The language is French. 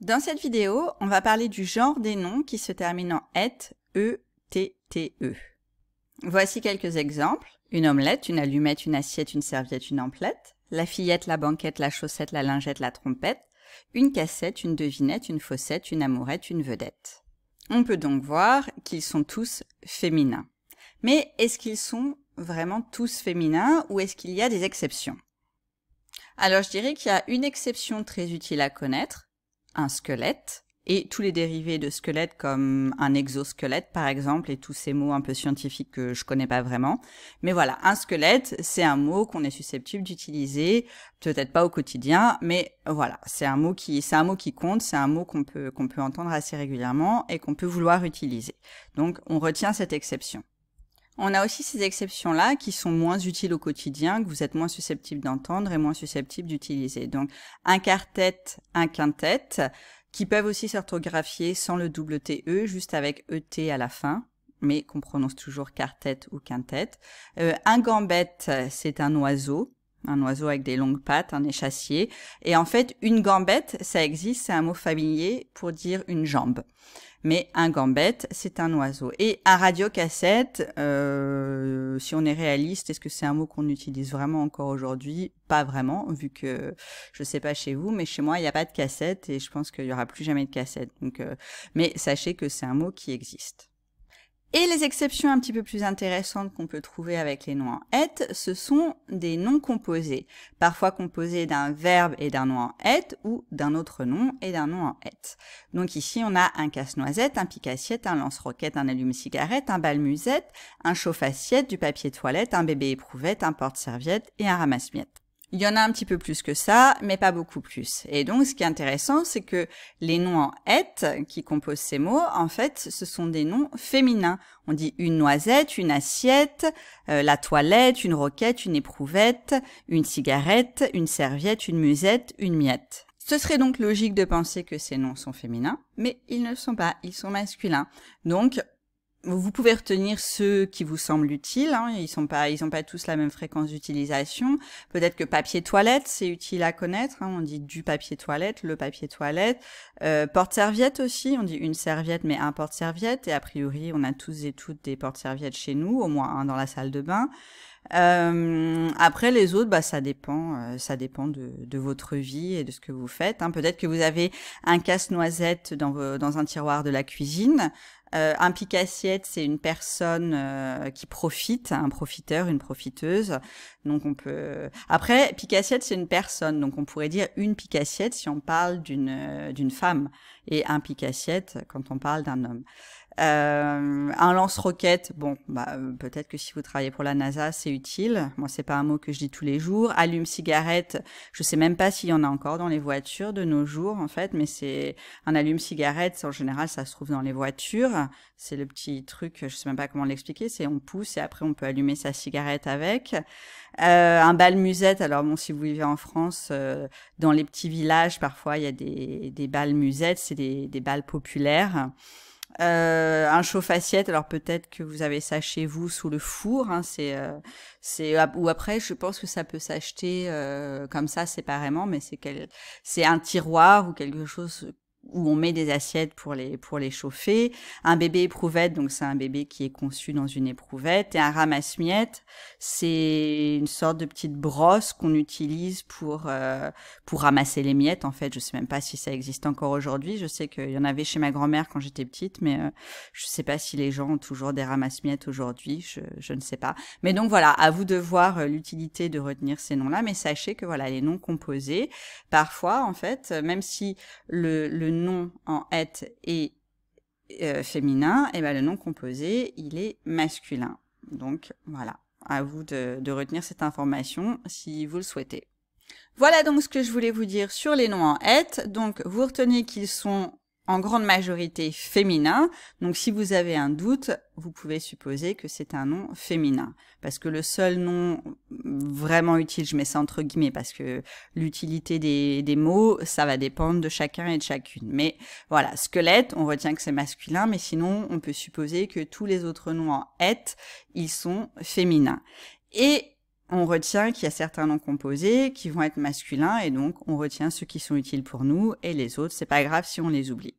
Dans cette vidéo, on va parler du genre des noms qui se terminent en -ette, e, t, t, e. Voici quelques exemples. Une omelette, une allumette, une assiette, une serviette, une emplette. La fillette, la banquette, la chaussette, la lingette, la trompette. Une cassette, une devinette, une faussette, une amourette, une vedette. On peut donc voir qu'ils sont tous féminins. Mais est-ce qu'ils sont vraiment tous féminins ou est-ce qu'il y a des exceptions? Alors je dirais qu'il y a une exception très utile à connaître, un squelette, et tous les dérivés de squelette comme un exosquelette par exemple, et tous ces mots un peu scientifiques que je connais pas vraiment. Mais voilà, un squelette, c'est un mot qu'on est susceptible d'utiliser, peut-être pas au quotidien, mais voilà, c'est un mot qui compte, c'est un mot qu'on peut entendre assez régulièrement et qu'on peut vouloir utiliser. Donc on retient cette exception. On a aussi ces exceptions-là qui sont moins utiles au quotidien, que vous êtes moins susceptible d'entendre et moins susceptible d'utiliser. Donc, un quart-tête, un quintette, qui peuvent aussi s'orthographier sans le double TE, juste avec ET à la fin, mais qu'on prononce toujours quart-tête ou quintette. Un gambette, c'est un oiseau avec des longues pattes, un échassier. Et en fait, une gambette, ça existe, c'est un mot familier pour dire une jambe. Mais un gambette, c'est un oiseau. Et un radiocassette, si on est réaliste, est-ce que c'est un mot qu'on utilise vraiment encore aujourd'hui? Pas vraiment, vu que, je sais pas chez vous, mais chez moi, il n'y a pas de cassette et je pense qu'il y aura plus jamais de cassette. Donc, mais sachez que c'est un mot qui existe. Et les exceptions un petit peu plus intéressantes qu'on peut trouver avec les noms en -ette, ce sont des noms composés, parfois composés d'un verbe et d'un nom en -ette ou d'un autre nom et d'un nom en -ette. Donc ici, on a un casse-noisette, un pique-assiette, un lance-roquette, un allume-cigarette, un bal-musette, un chauffe-assiette, du papier toilette, un bébé éprouvette, un porte-serviette et un ramasse-miettes. Il y en a un petit peu plus que ça, mais pas beaucoup plus. Et donc, ce qui est intéressant, c'est que les noms en -ette qui composent ces mots, en fait, ce sont des noms féminins. On dit une noisette, une assiette, la toilette, une roquette, une éprouvette, une cigarette, une serviette, une musette, une miette. Ce serait donc logique de penser que ces noms sont féminins, mais ils ne le sont pas, ils sont masculins. Donc, vous pouvez retenir ceux qui vous semblent utiles, hein, ils ont pas tous la même fréquence d'utilisation. Peut-être que papier toilette, c'est utile à connaître, hein, on dit du papier toilette, le papier toilette. Porte-serviette aussi, on dit une serviette mais un porte-serviette, et a priori on a tous et toutes des porte-serviettes chez nous, au moins un dans la salle de bain. Après les autres, bah ça dépend de votre vie et de ce que vous faites, hein. Peut-être que vous avez un casse-noisette dans un tiroir de la cuisine. Un pique-assiette, c'est une personne qui profite, un profiteur, une profiteuse. Donc on peut. Après, pique-assiette, c'est une personne, donc on pourrait dire une pique-assiette si on parle d'une femme, et un pique-assiette quand on parle d'un homme. Un lance-roquette, bon, bah peut-être que si vous travaillez pour la NASA, c'est utile. Moi, c'est pas un mot que je dis tous les jours. Allume-cigarette, je sais même pas s'il y en a encore dans les voitures de nos jours, en fait, mais c'est un allume-cigarette. En général, ça se trouve dans les voitures. C'est le petit truc, je sais même pas comment l'expliquer. C'est on pousse et après on peut allumer sa cigarette avec. Un bal-musette. Alors bon, si vous vivez en France, dans les petits villages, parfois il y a des bal-musettes, c'est des bals populaires. Un chauffe-assiette, alors peut-être que vous avez ça chez vous sous le four, hein, ou après je pense que ça peut s'acheter comme ça séparément, mais c'est un tiroir ou quelque chose où on met des assiettes pour les chauffer. Un bébé éprouvette, donc c'est un bébé qui est conçu dans une éprouvette. Et un ramasse-miettes, c'est une sorte de petite brosse qu'on utilise pour ramasser les miettes. En fait, je sais même pas si ça existe encore aujourd'hui. Je sais qu'il y en avait chez ma grand-mère quand j'étais petite, mais je sais pas si les gens ont toujours des ramasse-miettes aujourd'hui. Je ne sais pas. Mais donc voilà, à vous de voir l'utilité de retenir ces noms-là. Mais sachez que voilà, les noms composés, parfois, en fait, même si le nom en -ette est féminin, et ben le nom composé, il est masculin. Donc voilà, à vous de retenir cette information si vous le souhaitez. Voilà donc ce que je voulais vous dire sur les noms en -ette. Donc vous retenez qu'ils sont en grande majorité féminin. Donc si vous avez un doute, vous pouvez supposer que c'est un nom féminin. Parce que le seul nom vraiment utile, je mets ça entre guillemets, parce que l'utilité des mots, ça va dépendre de chacun et de chacune. Mais voilà, squelette, on retient que c'est masculin, mais sinon on peut supposer que tous les autres noms en -ette, ils sont féminins. Et on retient qu'il y a certains noms composés qui vont être masculins et donc on retient ceux qui sont utiles pour nous et les autres, c'est pas grave si on les oublie.